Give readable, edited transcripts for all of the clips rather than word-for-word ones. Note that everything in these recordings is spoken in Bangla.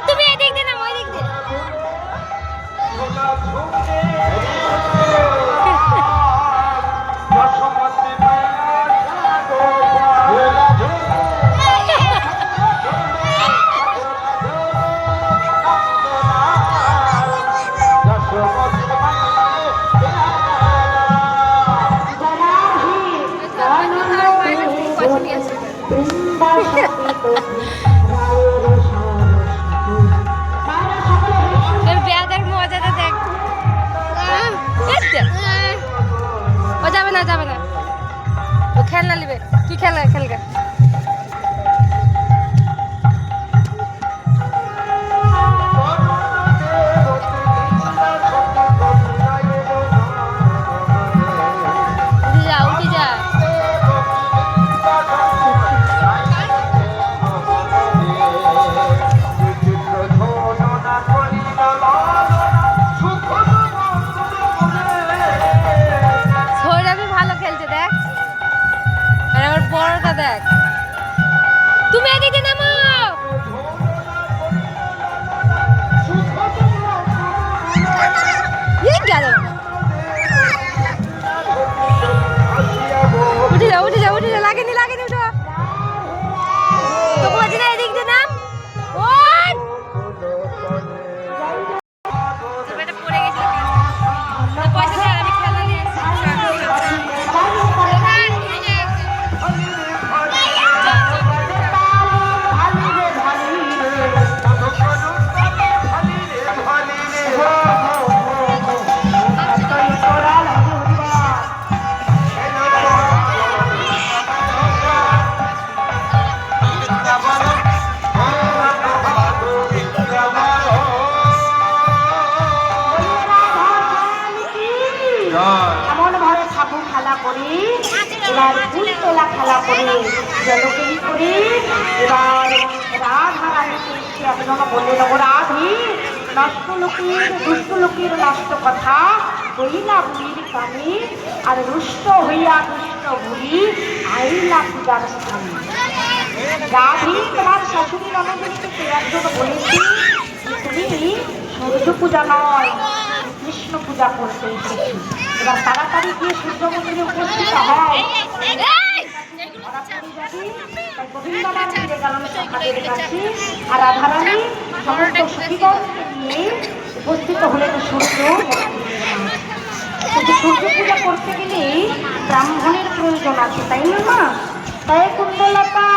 তুমি এদিক দিয়ে না ওই দিক দিয়ে যাবে না ও খেলনা নেবে কি খেলনা খেলবে দেখ তুমি এদিকে নামো উঠে যা লাগেনি উঠো তো বলছি না এদিক দিয়ে নাম এবার ফুল তোলা খেলা করে জলকেলি করে এবার রাধা রানীকে আপনারা বললেন ও রাধি নষ্ট লোকের দুষ্ট লোকের নষ্ট কথা বইলা বুড়ির কানে আর রুষ্ট হইয়া দুষ্ট বুড়ি আইলা পূজার স্থানে রাধি তোমার শাশুড়ি ননদকে ফেরার জন্য বলেছি তুমি সূর্য পূজা নয় কৃষ্ণ পূজা করতে এসেছি এবার তাড়াতাড়ি গিয়ে সূর্য মন্দিরে উপস্থিত হয় আর রাধারানী সমস্ত সখীগণকে নিয়ে উপস্থিত হলেন সূর্য সূর্য পূজা করতে গেলে ব্রাহ্মণের প্রয়োজন আছে তাই না তাই কুণ্ডলতা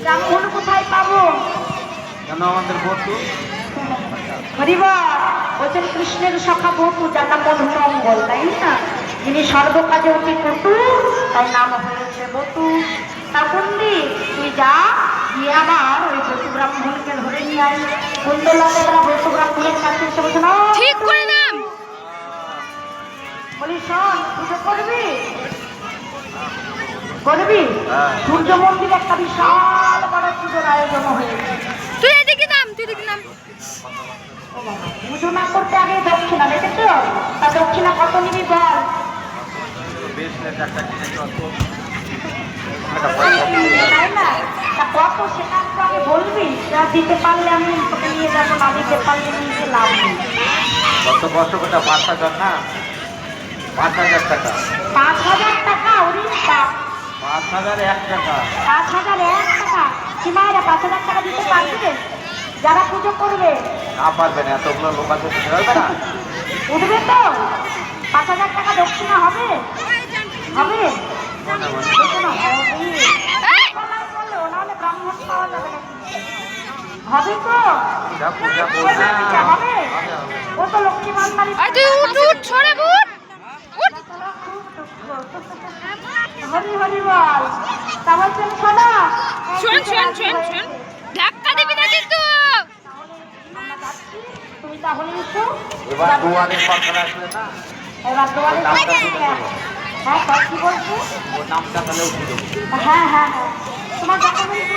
ব্রাহ্মণ কোথায় পাবো আমাদের বটু হরিবা বলছেন কৃষ্ণের সখা বটু যার নাম মধুমঙ্গল তাই না যিনি সর্বকাজে অতি কটু তাই নাম হয়েছে বটু তা পণ্ডিত তুই যা গিয়ে আবার ওই বটু ব্রাহ্মণকে ধরে নিয়ে আই কুণ্ডলতা বটু ব্রাহ্মণের কাছে এসে বলছে না ঠিক করে নাম বলি শোন পুজো করবি সূর্য মন্দির একটা বিশাল বড় পুজোর আয়োজন হয়েছে তুই এদিকে নাম পুজো না করতে আগে দক্ষিণা দেখেছ তা দক্ষিণা কত নিবি বল তাই না তা কত সেটা তো আগে বলবি যা দিতে পারলে আমি তোকে নিয়ে যাবো না দিতে পারলে নিয়ে লাভ নেই কত বছর কথা 5,000 না 5,000 টাকা 5,000 টাকা ওরে বাপ 5,001 টাকা 5,001 টাকা সীমারা 5,000 টাকা দিতে পারবে যারা পুজো করবে না পারবে না এতগুলো লোক আছে পারবে না উঠবে তো 5,000 টাকা দক্ষিণা হবে হবে হবে তো হবে ও তো লক্ষ্মী ভান্ডারী হরি হরি বল তা বলছেন শোনা শোন ধাক্কা দিবি না কিন্তু তুমি তাহলে এসো এবার দুয়ারে সরকার আসলে না এবার তোমার নামটা তুলে দেবো। হ্যাঁ সব কি বলছো? ওর নামটা তাহলে উঠে দেবো। হ্যাঁ হ্যাঁ হ্যাঁ তোমার ডকুমেন্ট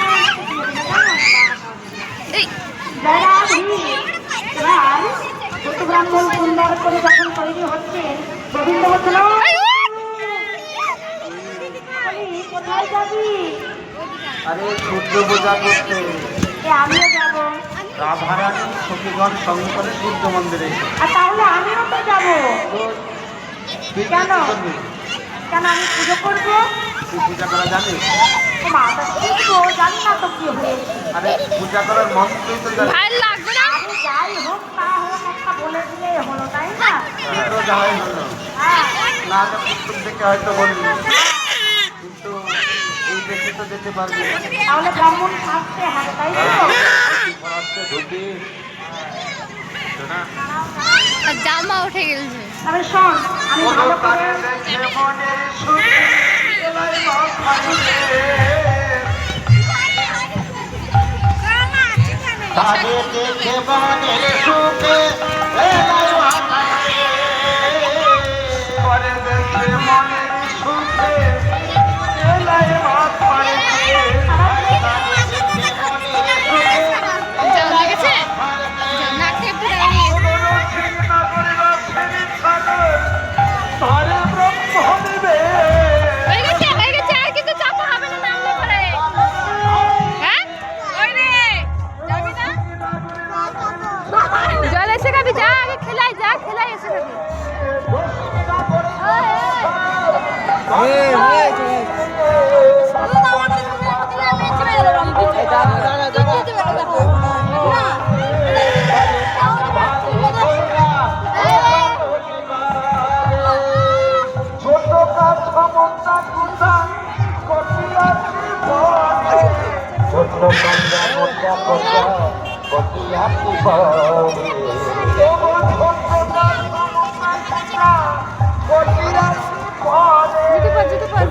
এবার ছোট ব্রাহ্মণ সুন্দর করে যখন তৈরি হচ্ছে গোবিন্দ বলছিল কোথায় যাবি? আরে সূর্য পূজা করতে আমিও যাবো। রাধারানী সখীগণ সঙ্গে করে সূর্য মন্দিরে এসে। আর তাহলে আমিও তো যাবো। তুই কেন? কি করবি? কেন আমি পুজো করবো? তুই পূজা করা জানিস? মাথা শিখবো জানি না তো কি হয়েছে। আরে পূজা করার মন্ত্রই তো জানিস। আরে যাই হোক তা হোক একটা বলে দিলেই হলো তাই না? তো যাওয়াই হলো। হ্যাঁ না তো পুস্তক থেকে হয়তো বলবি, কিন্তু এই দেশে তো যেতে পারবি না। তাহলে ব্রাহ্মণ থাকতে হয় তাই তো? পড়াতে ঢুকি শোনা। জামা উঠে গেছে। তবে শোন আমি ভালো করে তাদের দেখে মনের সুখে এলাই ভাতারে, পরে দেখে মনের সুখে এলাই ভাতারে, তাদের দেখে মনের সুখে জল লেগেছে? নাক টেপে দাঁড়িয়ে। তারে ব্রহ্ম দেবে। হয়ে গেছে, হয়ে গেছে। আর কিন্তু চাপা হবে না নামলে পরে। হ্যাঁ? ওই রে, যাবি না? জল এসে খাবি, যা আগে খেলাই, যা খেলাই এসে খাবি। ছোট কাজ সমস্যা কুন্দা কটিয়াছি বলে, ছোট কাজ সমস্যা কুন্দা কটিয়াছি বলে, এমন ছোট কাজ সমস্যা কুন্দা কটিয়াছি বলে। জুতো পর, জুতো পর।